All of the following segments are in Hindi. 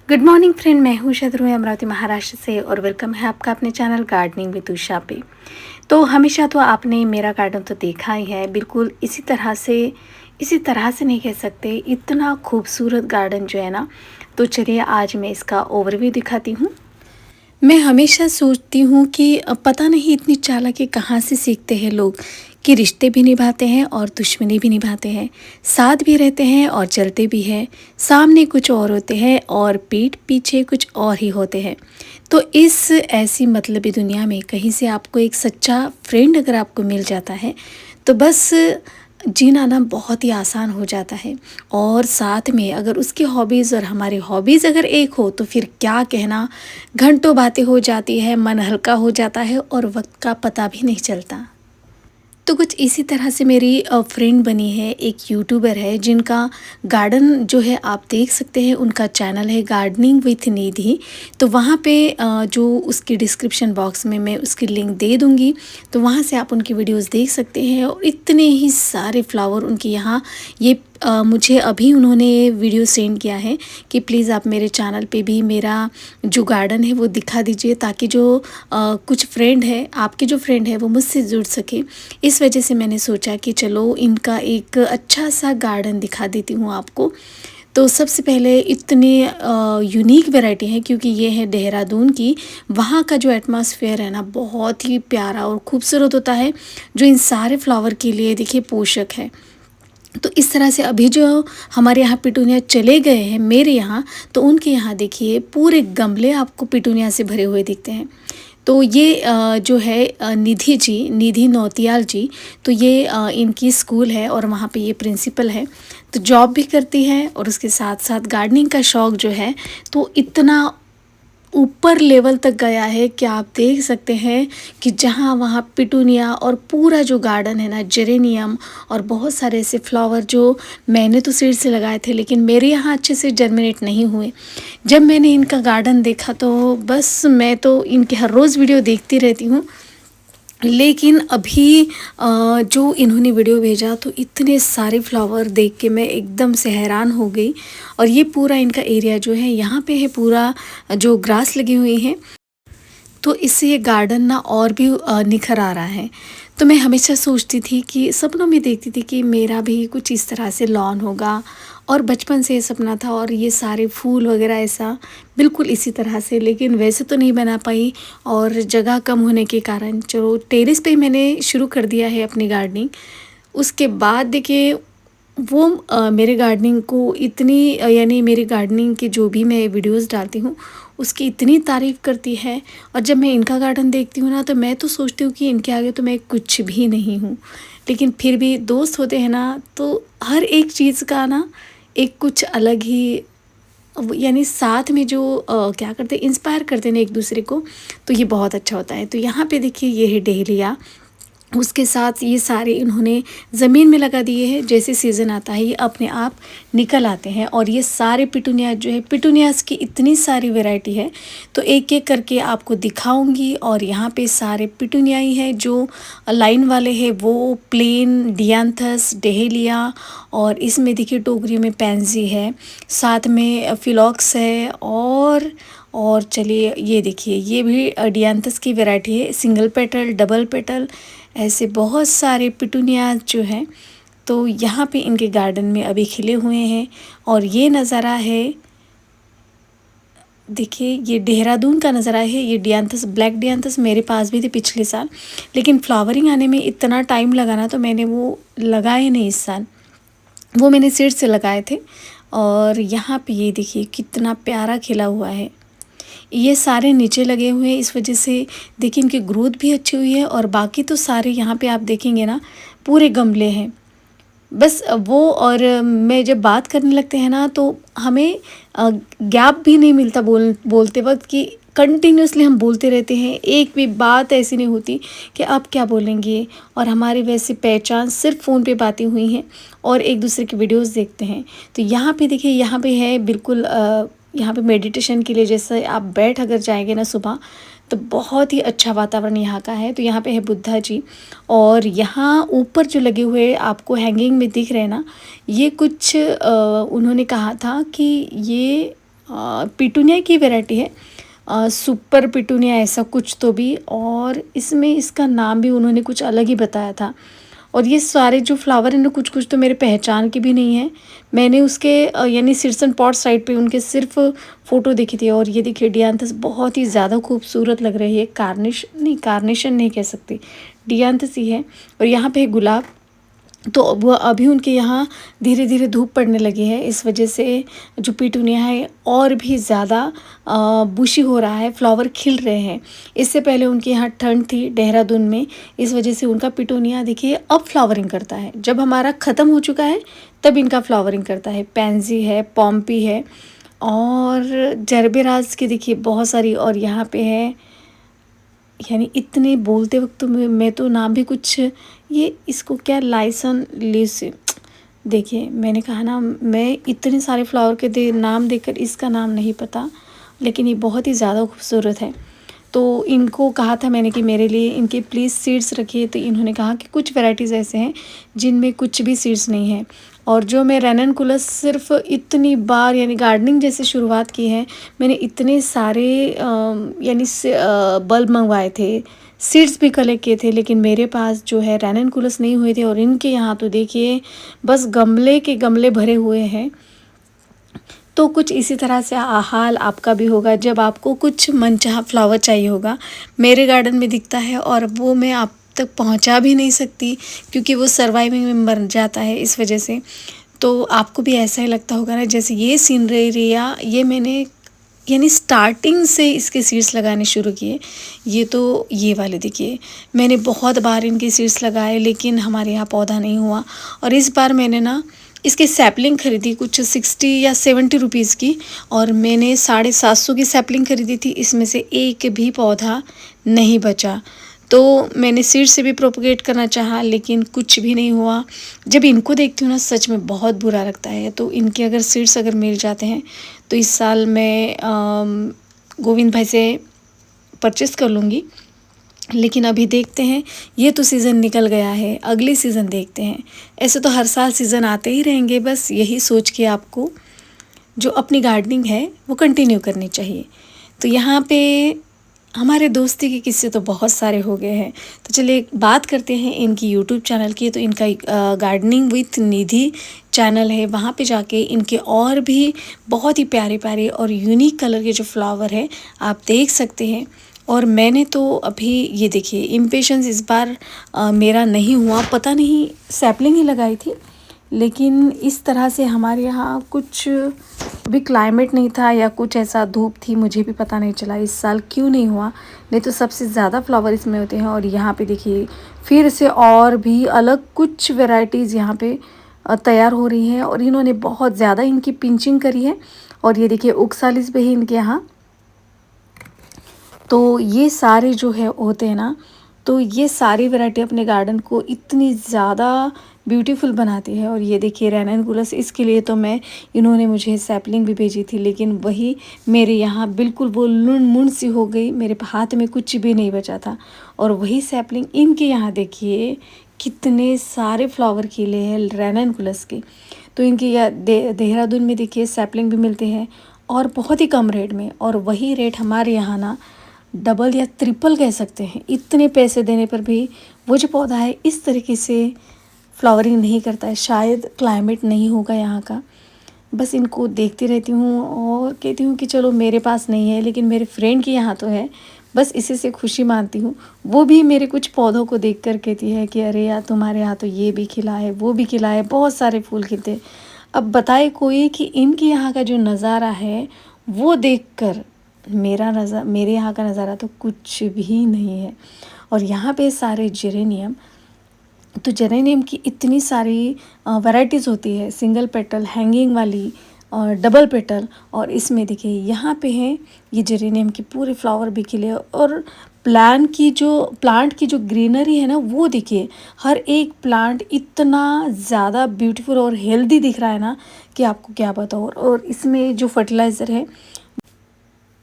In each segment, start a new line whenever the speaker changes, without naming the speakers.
गुड मॉर्निंग फ्रेंड, मैं हूँ शत्रुघ्न अमरावती महाराष्ट्र से और वेलकम है आपका अपने चैनल गार्डनिंग विद उषा पे। तो हमेशा तो आपने मेरा गार्डन तो देखा ही है, बिल्कुल इसी तरह से नहीं कह सकते, इतना खूबसूरत गार्डन जो है ना। तो चलिए आज मैं इसका ओवरव्यू दिखाती हूँ। मैं हमेशा सोचती हूँ कि पता नहीं इतनी चालाकी कहाँ से सीखते हैं लोग, कि रिश्ते भी निभाते हैं और दुश्मनी भी निभाते हैं, साथ भी रहते हैं और चलते भी हैं, सामने कुछ और होते हैं और पीठ पीछे कुछ और ही होते हैं। तो इस ऐसी मतलबी दुनिया में कहीं से आपको एक सच्चा फ्रेंड अगर आपको मिल जाता है तो बस जीना ना बहुत ही आसान हो जाता है। और साथ में अगर उसकी हॉबीज़ और हमारी हॉबीज़ अगर एक हो तो फिर क्या कहना, घंटों बातें हो जाती है, मन हल्का हो जाता है और वक्त का पता भी नहीं चलता। तो कुछ इसी तरह से मेरी फ्रेंड बनी है, एक यूट्यूबर है जिनका गार्डन जो है आप देख सकते हैं, उनका चैनल है गार्डनिंग विथ निधि। तो वहाँ पे जो उसकी डिस्क्रिप्शन बॉक्स में मैं उसकी लिंक दे दूँगी, तो वहाँ से आप उनकी वीडियोस देख सकते हैं। और इतने ही सारे फ्लावर उनके यहाँ ये मुझे अभी उन्होंने वीडियो सेंड किया है कि प्लीज़ आप मेरे चैनल पे भी मेरा जो गार्डन है वो दिखा दीजिए, ताकि जो कुछ फ्रेंड है, आपके जो फ्रेंड है वो मुझसे जुड़ सके। इस वजह से मैंने सोचा कि चलो इनका एक अच्छा सा गार्डन दिखा देती हूँ आपको। तो सबसे पहले इतने यूनिक वैरायटी है, क्योंकि ये है देहरादून की। वहाँ का जो एटमॉस्फेयर है ना, बहुत ही प्यारा और खूबसूरत होता है, जो इन सारे फ्लावर के लिए देखिए पोषक है। तो इस तरह से अभी जो हमारे यहाँ पिटूनिया चले गए हैं मेरे यहाँ, तो उनके यहाँ देखिए पूरे गमले आपको पिटूनिया से भरे हुए दिखते हैं। तो ये जो है निधि नौतियाल जी, तो ये इनकी स्कूल है और वहाँ पे ये प्रिंसिपल है। तो जॉब भी करती है और उसके साथ साथ गार्डनिंग का शौक़ जो है तो इतना ऊपर लेवल तक गया है कि आप देख सकते हैं कि जहाँ वहाँ पिटूनिया और पूरा जो गार्डन है ना, जेरेनियम और बहुत सारे ऐसे फ्लावर जो मैंने तो सीड से लगाए थे, लेकिन मेरे यहाँ अच्छे से जर्मिनेट नहीं हुए। जब मैंने इनका गार्डन देखा तो बस मैं तो इनके हर रोज़ वीडियो देखती रहती हूँ। लेकिन अभी जो इन्होंने वीडियो भेजा तो इतने सारे फ्लावर देख के मैं एकदम से हैरान हो गई। और ये पूरा इनका एरिया जो है, यहाँ पे है पूरा जो ग्रास लगी हुई है, तो इससे ये गार्डन ना और भी निखर आ रहा है। तो मैं हमेशा सोचती थी कि सपनों में देखती थी कि मेरा भी कुछ इस तरह से लॉन होगा, और बचपन से ये सपना था, और ये सारे फूल वगैरह ऐसा बिल्कुल इसी तरह से, लेकिन वैसे तो नहीं बना पाई और जगह कम होने के कारण चलो टेरेस पे ही मैंने शुरू कर दिया है अपनी गार्डनिंग। उसके बाद देखिए वो मेरे गार्डनिंग को इतनी यानी मेरी गार्डनिंग के जो भी मैं वीडियोस डालती हूँ उसकी इतनी तारीफ़ करती है। और जब मैं इनका गार्डन देखती हूँ ना, तो मैं तो सोचती हूँ कि इनके आगे तो मैं कुछ भी नहीं हूँ। लेकिन फिर भी दोस्त होते हैं ना, तो हर एक चीज़ का ना एक कुछ अलग ही यानी साथ में जो क्या करते हैं, इंस्पायर करते हैं ना एक दूसरे को, तो ये बहुत अच्छा होता है। तो यहाँ पे देखिए ये है डहेलिया, उसके साथ ये सारे इन्होंने ज़मीन में लगा दिए हैं। जैसे सीज़न आता है ये अपने आप निकल आते हैं। और ये सारे पिटूनिया जो है, पिटूनियाज़ की इतनी सारी वैरायटी है, तो एक एक करके आपको दिखाऊंगी। और यहाँ पे सारे पिटूनिया ही है, जो लाइन वाले हैं वो प्लेन, डियांथस, डहेलिया, और इसमें देखिए टोकरी में पैंसी है, साथ में फिलॉक्स है, और चलिए ये देखिए ये भी डियांथस की वैरायटी है, सिंगल पेटल, डबल पेटल, ऐसे बहुत सारे पिटूनिया जो हैं। तो यहाँ पे इनके गार्डन में अभी खिले हुए हैं। और ये नज़ारा है, देखिए ये देहरादून का नज़ारा है। ये डियांथस, ब्लैक डियांथस मेरे पास भी थे पिछले साल, लेकिन फ्लावरिंग आने में इतना टाइम लगा ना, तो मैंने वो लगाए नहीं इस साल, वो मैंने सीड से लगाए थे। और यहाँ पे ये देखिए कितना प्यारा खिला हुआ है। ये सारे नीचे लगे हुए हैं, इस वजह से देखिए इनकी ग्रोथ भी अच्छी हुई है। और बाकी तो सारे यहाँ पे आप देखेंगे ना पूरे गमले हैं। बस वो, और मैं जब बात करने लगते हैं ना, तो हमें गैप भी नहीं मिलता बोलते वक्त, कि कंटिन्यूसली हम बोलते रहते हैं, एक भी बात ऐसी नहीं होती कि अब क्या बोलेंगे। और हमारी वैसे पहचान सिर्फ फ़ोन पे बातें हुई हैं और एक दूसरे की वीडियोस देखते हैं। तो यहाँ पे देखिए, यहाँ पे है बिल्कुल यहाँ पे मेडिटेशन के लिए, जैसे आप बैठ अगर जाएंगे ना सुबह, तो बहुत ही अच्छा वातावरण यहाँ का है। तो यहाँ पे है बुद्धा जी। और यहाँ ऊपर जो लगे हुए आपको हैंगिंग में दिख रहे हैं ना, ये कुछ उन्होंने कहा था कि ये पिटूनिया की वैरायटी है, सुपर पिटूनिया ऐसा कुछ तो भी, और इसमें इसका नाम भी उन्होंने कुछ अलग ही बताया था। और ये सारे जो फ्लावर हैं ना, कुछ कुछ तो मेरे पहचान के भी नहीं है। मैंने उसके यानी सीड्स एंड पॉट साइट पे उनके सिर्फ फ़ोटो देखी थी। और ये देखिए डियांथस बहुत ही ज़्यादा खूबसूरत लग रही है। कार्नेशन नहीं कह सकती, डियांथस ही है। और यहाँ पे है गुलाब। तो वो अभी उनके यहाँ धीरे धीरे धूप पड़ने लगी है, इस वजह से जो पिटूनिया है और भी ज़्यादा बुशी हो रहा है, फ्लावर खिल रहे हैं। इससे पहले उनके यहाँ ठंड थी देहरादून में, इस वजह से उनका पिटूनिया देखिए अब फ्लावरिंग करता है। जब हमारा ख़त्म हो चुका है तब इनका फ्लावरिंग करता है। पैंजी है, पॉम्पी है, और जरबेराज की देखिए बहुत सारी। और यहाँ पे है, यानी इतने बोलते वक्त तो मैं तो नाम भी कुछ, ये इसको क्या, लाइसन लीव्स, देखिए मैंने कहा ना, मैं इतने सारे फ्लावर के नाम देखकर इसका नाम नहीं पता, लेकिन ये बहुत ही ज़्यादा खूबसूरत है। तो इनको कहा था मैंने कि मेरे लिए इनके प्लीज़ सीड्स रखिए, तो इन्होंने कहा कि कुछ वैराइटीज़ ऐसे हैं जिनमें कुछ भी सीड्स नहीं है। और जो मैं रेननकुलस सिर्फ इतनी बार यानी गार्डनिंग जैसे शुरुआत की है, मैंने इतने सारे यानी बल्ब मंगवाए थे, सीड्स भी कलेक्ट किए थे, लेकिन मेरे पास जो है रेननकुलस नहीं हुए थे। और इनके यहाँ तो देखिए बस गमले के गमले भरे हुए हैं। तो कुछ इसी तरह से हाल आपका भी होगा जब आपको कुछ मनचाहा फ्लावर चाहिए होगा। मेरे गार्डन में दिखता है और वो मैं आप तक पहुंचा भी नहीं सकती, क्योंकि वो सर्वाइविंग में मर जाता है इस वजह से। तो आपको भी ऐसा ही लगता होगा ना, जैसे ये सीनरी या ये मैंने यानी स्टार्टिंग से इसके सीड्स लगाने शुरू किए। ये तो ये वाले देखिए, मैंने बहुत बार इनके सीड्स लगाए, लेकिन हमारे यहाँ पौधा नहीं हुआ। और इस बार मैंने ना इसकी सैपलिंग खरीदी कुछ 60 या 70 रुपीज़ की, और मैंने 750 की सैपलिंग खरीदी थी। इसमें से एक भी पौधा नहीं बचा। तो मैंने सीड से भी प्रोपगेट करना चाहा, लेकिन कुछ भी नहीं हुआ। जब इनको देखती हूँ ना, सच में बहुत बुरा लगता है। तो इनके अगर सीड्स अगर मिल जाते हैं तो इस साल मैं गोविंद भाई से परचेस कर लूँगी। लेकिन अभी देखते हैं, ये तो सीज़न निकल गया है, अगली सीज़न देखते हैं। ऐसे तो हर साल सीज़न आते ही रहेंगे, बस यही सोच के आपको जो अपनी गार्डनिंग है वो कंटिन्यू करनी चाहिए। तो यहाँ पे हमारे दोस्ती के किस्से तो बहुत सारे हो गए हैं। तो चलिए बात करते हैं इनकी यूट्यूब चैनल की। तो इनका गार्डनिंग विथ निधि चैनल है, वहाँ पे जाके इनके और भी बहुत ही प्यारे प्यारे और यूनिक कलर के जो फ्लावर है आप देख सकते हैं। और मैंने तो अभी ये देखिए इम्पेशंस इस बार मेरा नहीं हुआ, पता नहीं सैपलिंग ही लगाई थी, लेकिन इस तरह से हमारे यहाँ कुछ अभी क्लाइमेट नहीं था या कुछ ऐसा धूप थी, मुझे भी पता नहीं चला इस साल क्यों नहीं हुआ। नहीं तो सबसे ज़्यादा फ्लावर इसमें होते हैं। और यहाँ पे देखिए फिर से और भी अलग कुछ वैरायटीज़ यहाँ पे तैयार हो रही हैं, और इन्होंने बहुत ज़्यादा इनकी पिंचिंग करी है। और ये देखिए उक्सालिस भी है इनके यहाँ। तो ये सारे जो है होते हैं ना, तो ये सारी वैरायटी अपने गार्डन को इतनी ज़्यादा ब्यूटीफुल बनाती है। और ये देखिए रेननकुलस, इसके लिए तो मैं, इन्होंने मुझे सैपलिंग भी भेजी थी, लेकिन वही मेरे यहाँ बिल्कुल वो लुंड मुंड सी हो गई, मेरे हाथ में कुछ भी नहीं बचा था। और वही सैपलिंग इनके यहाँ देखिए कितने सारे फ्लावर खिले हैं रेननकुलस के। तो इनके यहाँ देहरादून में देखिए सैपलिंग भी मिलते हैं, और बहुत ही कम रेट में। और वही रेट हमारे यहाँ ना डबल या ट्रिपल कह सकते हैं। इतने पैसे देने पर भी वो जो पौधा है इस तरीके से फ्लावरिंग नहीं करता है। शायद क्लाइमेट नहीं होगा यहाँ का। बस इनको देखती रहती हूँ और कहती हूँ कि चलो मेरे पास नहीं है, लेकिन मेरे फ्रेंड के यहाँ तो है, बस इसी से खुशी मानती हूँ। वो भी मेरे कुछ पौधों को देख कर कहती है कि अरे यार तुम्हारे यहाँ तो ये भी खिला है, वो भी खिला है, बहुत सारे फूल खिलते। अब बताए कोई कि इनके यहाँ का जो नज़ारा है वो देखकर मेरे यहाँ का नज़ारा तो कुछ भी नहीं है। और यहाँ पे सारे जेरेनियम, तो जेरेनियम की इतनी सारी वैरायटीज़ होती है, सिंगल पेटल, हैंगिंग वाली और डबल पेटल। और इसमें देखिए यहाँ पे है ये जेरेनियम के पूरे फ्लावर भी खिले। और प्लांट की जो ग्रीनरी है ना, वो देखिए हर एक प्लांट इतना ज़्यादा ब्यूटीफुल और हेल्दी दिख रहा है ना कि आपको क्या बताऊँ। और इसमें जो फर्टिलाइज़र है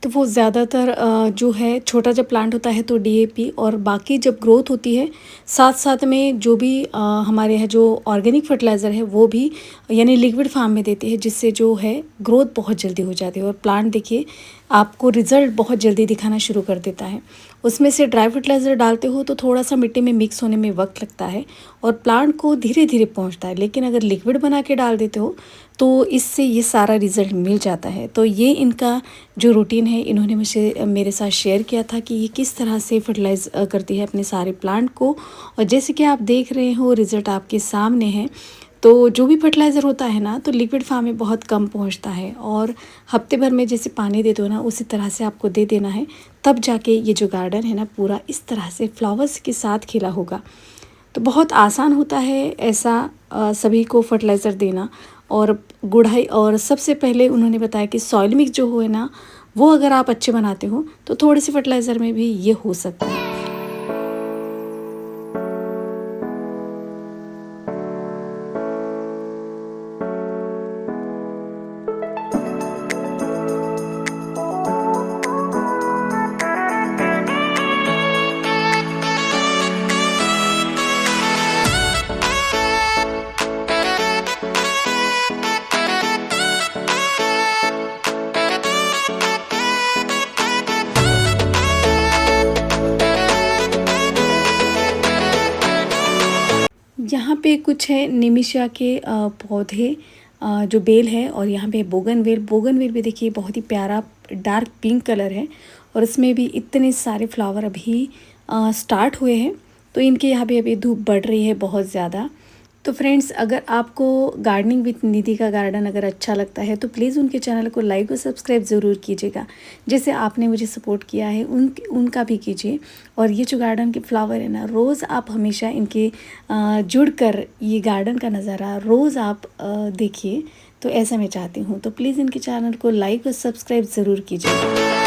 तो वो ज़्यादातर जो है छोटा जब प्लांट होता है तो डीएपी, और बाकी जब ग्रोथ होती है साथ साथ में जो भी हमारे यहाँ जो ऑर्गेनिक फर्टिलाइज़र है वो भी यानी लिक्विड फार्म में देते हैं, जिससे जो है ग्रोथ बहुत जल्दी हो जाती है और प्लांट देखिए आपको रिज़ल्ट बहुत जल्दी दिखाना शुरू कर देता है। उसमें से ड्राई फर्टिलाइज़र डालते हो तो थोड़ा सा मिट्टी में मिक्स होने में वक्त लगता है और प्लांट को धीरे धीरे पहुंचता है, लेकिन अगर लिक्विड बना के डाल देते हो तो इससे ये सारा रिज़ल्ट मिल जाता है। तो ये इनका जो रूटीन है इन्होंने मुझे मेरे साथ शेयर किया था कि ये किस तरह से फर्टिलाइज़ करती है अपने सारे प्लांट को, और जैसे कि आप देख रहे हो रिज़ल्ट आपके सामने है। तो जो भी फर्टिलाइज़र होता है ना तो लिक्विड फार्म में बहुत कम पहुंचता है, और हफ्ते भर में जैसे पानी दे दो ना उसी तरह से आपको दे देना है, तब जाके ये जो गार्डन है ना पूरा इस तरह से फ्लावर्स के साथ खिला होगा। तो बहुत आसान होता है ऐसा सभी को फर्टिलाइज़र देना और गुड़ाई। और सबसे पहले उन्होंने बताया कि सॉइल मिक्स जो हो है ना वो अगर आप अच्छे बनाते हो तो थोड़े से फर्टिलाइज़र में भी ये हो सकता है। यहाँ पे कुछ है निमिषा के पौधे, जो बेल है, और यहाँ पे बोगनवेल। बोगनवेल भी देखिए बहुत ही प्यारा डार्क पिंक कलर है और इसमें भी इतने सारे फ्लावर अभी स्टार्ट हुए हैं। तो इनके यहाँ पे अभी धूप बढ़ रही है बहुत ज़्यादा। तो फ्रेंड्स, अगर आपको गार्डनिंग विद निधि का गार्डन अगर अच्छा लगता है तो प्लीज़ उनके चैनल को लाइक और सब्सक्राइब ज़रूर कीजिएगा। जैसे आपने मुझे सपोर्ट किया है उनका भी कीजिए। और ये जो गार्डन के फ्लावर है ना, रोज़ आप हमेशा इनके जुड़कर ये गार्डन का नज़ारा रोज़ आप देखिए। तो ऐसा मैं चाहती हूँ, तो प्लीज़ इनके चैनल को लाइक और सब्सक्राइब ज़रूर कीजिएगा।